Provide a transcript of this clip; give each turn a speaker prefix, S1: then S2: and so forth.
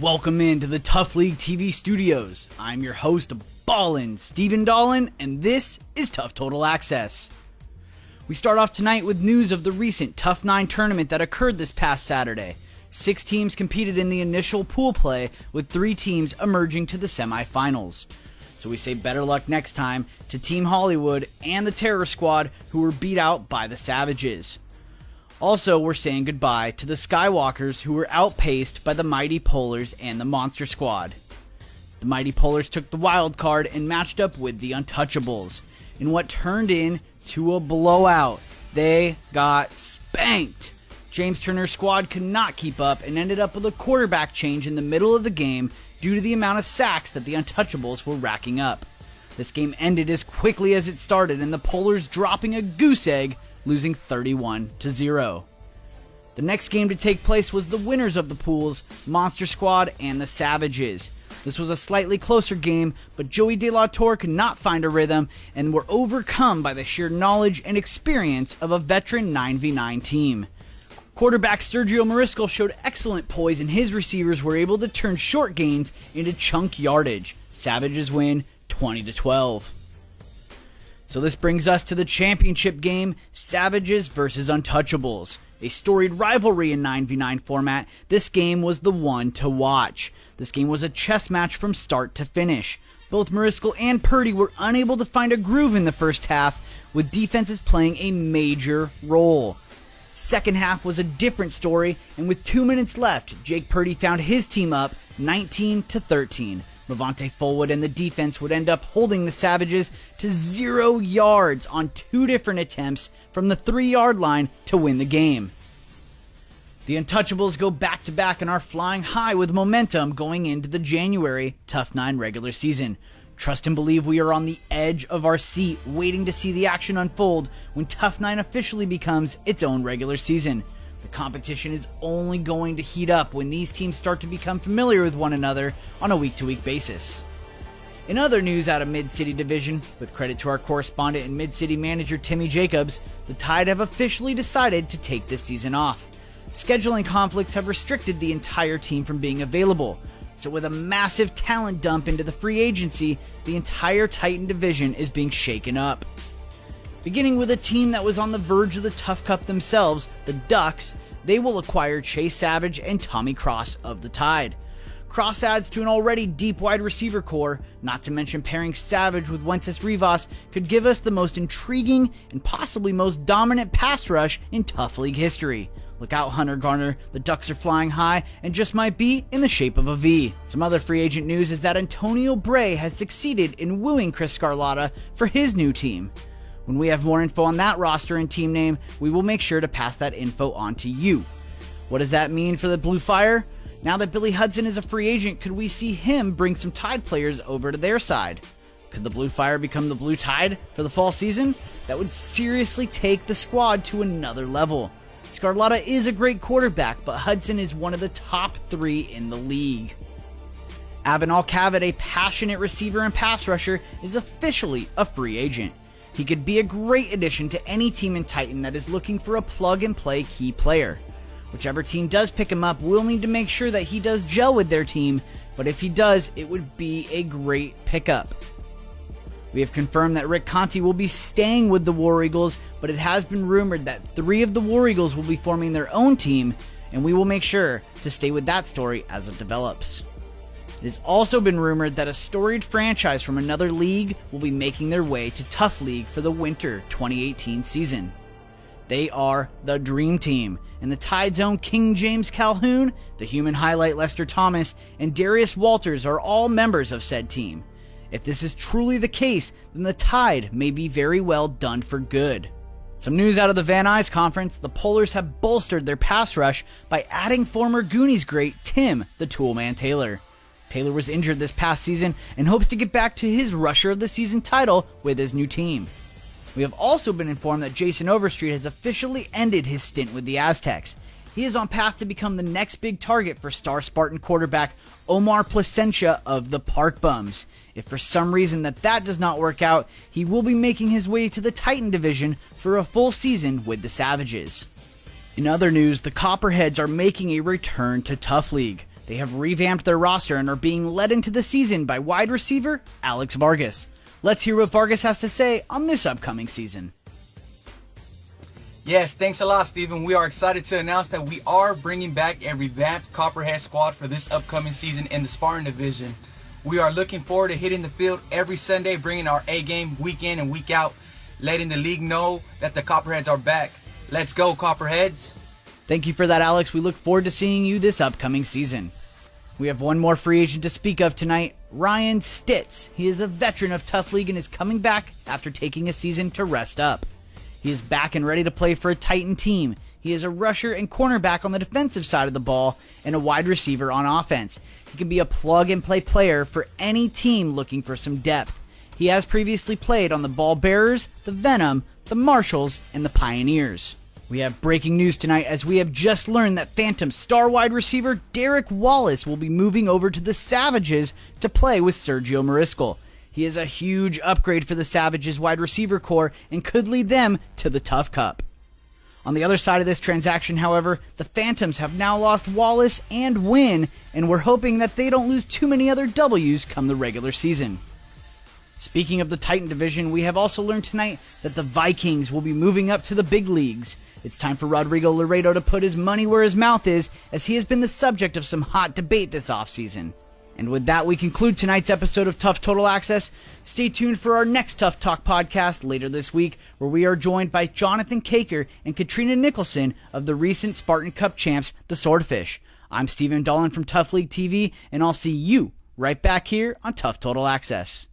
S1: Welcome into the TUFF League TV studios. I'm your host, Ballin' Steven Dahlen, and this is TUFF Total Access. We start off tonight with news of the recent TUFF 9 tournament that occurred this past Saturday. 6 teams competed in the initial pool play, with 3 teams emerging to the semifinals. So we say better luck next time to Team Hollywood and the Terror Squad, who were beat out by the Savages. Also, we're saying goodbye to the Skywalkers, who were outpaced by the Mighty Polars and the Monster Squad. The Mighty Polars took the wild card and matched up with the Untouchables in what turned into a blowout. They got spanked. James Turner's squad could not keep up and ended up with a quarterback change in the middle of the game due to the amount of sacks that the Untouchables were racking up. This game ended as quickly as it started, and the Polars dropping a goose egg, losing 31-0. The next game to take place was the winners of the pools, Monster Squad and the Savages. This was a slightly closer game, but Joey De La Torre could not find a rhythm and were overcome by the sheer knowledge and experience of a veteran 9v9 team. Quarterback Sergio Mariscal showed excellent poise, and his receivers were able to turn short gains into chunk yardage. Savages win 20-12. So this brings us to the championship game, Savages versus Untouchables. A storied rivalry in 9v9 format, this game was the one to watch. This game was a chess match from start to finish. Both Mariscal and Purdy were unable to find a groove in the first half, with defenses playing a major role. Second half was a different story, and with 2 minutes left, Jake Purdy found his team up 19-13. Levante Fullwood and the defense would end up holding the Savages to 0 yards on 2 different attempts from the 3-yard line to win the game. The Untouchables go back-to-back and are flying high with momentum going into the January TUFF 9 regular season. Trust and believe we are on the edge of our seat, waiting to see the action unfold when TUFF 9 officially becomes its own regular season. The competition is only going to heat up when these teams start to become familiar with one another on a week-to-week basis. In other news out of Mid-City Division, with credit to our correspondent and Mid-City manager Timmy Jacobs, the Tide have officially decided to take this season off. Scheduling conflicts have restricted the entire team from being available, so with a massive talent dump into the free agency, the entire Titan division is being shaken up. Beginning with a team that was on the verge of the TUFF Cup themselves, the Ducks, they will acquire Chase Savage and Tommy Cross of the Tide. Cross adds to an already deep wide receiver core, not to mention pairing Savage with Wences Rivas could give us the most intriguing and possibly most dominant pass rush in TUFF League history. Look out, Hunter Garner, the Ducks are flying high and just might be in the shape of a V. Some other free agent news is that Antonio Bray has succeeded in wooing Chris Scarlotta for his new team. When we have more info on that roster and team name, we will make sure to pass that info on to you. What does that mean for the Blue Fire? Now that Billy Hudson is a free agent, could we see him bring some Tide players over to their side? Could the Blue Fire become the Blue Tide for the fall season? That would seriously take the squad to another level. Scarlotta is a great quarterback, but Hudson is one of the top 3 in the league. Avenal Cavett, a passionate receiver and pass rusher, is officially a free agent. He could be a great addition to any team in Titan that is looking for a plug-and-play key player. Whichever team does pick him up will need to make sure that he does gel with their team, but if he does, it would be a great pickup. We have confirmed that Rick Conti will be staying with the War Eagles, but it has been rumored that 3 of the War Eagles will be forming their own team, and we will make sure to stay with that story as it develops. It has also been rumored that a storied franchise from another league will be making their way to TUFF League for the winter 2018 season. They are the Dream Team, and the Tide's own King James Calhoun, the Human Highlight Lester Thomas, and Darius Walters are all members of said team. If this is truly the case, then the Tide may be very well done for good. Some news out of the Van Nuys Conference, the Polars have bolstered their pass rush by adding former Goonies great Tim the Toolman Taylor. Taylor was injured this past season and hopes to get back to his Rusher of the Season title with his new team. We have also been informed that Jason Overstreet has officially ended his stint with the Aztecs. He is on path to become the next big target for star Spartan quarterback Omar Placentia of the Park Bums. If for some reason that does not work out, he will be making his way to the Titan division for a full season with the Savages. In other news, the Copperheads are making a return to TUFF League. They have revamped their roster and are being led into the season by wide receiver Alex Vargas. Let's hear what Vargas has to say on this upcoming season.
S2: Yes, thanks a lot, Steven. We are excited to announce that we are bringing back a revamped Copperhead squad for this upcoming season in the Spartan Division. We are looking forward to hitting the field every Sunday, bringing our A-game week in and week out, letting the league know that the Copperheads are back. Let's go, Copperheads!
S1: Thank you for that, Alex. We look forward to seeing you this upcoming season. We have one more free agent to speak of tonight, Ryan Stitz. He is a veteran of TUFF League and is coming back after taking a season to rest up. He is back and ready to play for a Titan team. He is a rusher and cornerback on the defensive side of the ball and a wide receiver on offense. He can be a plug-and-play player for any team looking for some depth. He has previously played on the Ball Bearers, the Venom, the Marshalls, and the Pioneers. We have breaking news tonight as we have just learned that Phantom star wide receiver Derek Wallace will be moving over to the Savages to play with Sergio Mariscal. He is a huge upgrade for the Savages wide receiver core and could lead them to the TUFF Cup. On the other side of this transaction, however, the Phantoms have now lost Wallace and Wynn, and we're hoping that they don't lose too many other W's come the regular season. Speaking of the Titan division, we have also learned tonight that the Vikings will be moving up to the big leagues. It's time for Rodrigo Laredo to put his money where his mouth is, as he has been the subject of some hot debate this offseason. And with that, we conclude tonight's episode of TUFF Total Access. Stay tuned for our next TUFF Talk podcast later this week, where we are joined by Jonathan Caker and Katrina Nicholson of the recent Spartan Cup champs, the Swordfish. I'm Steven Dahlen from TUFF League TV, and I'll see you right back here on TUFF Total Access.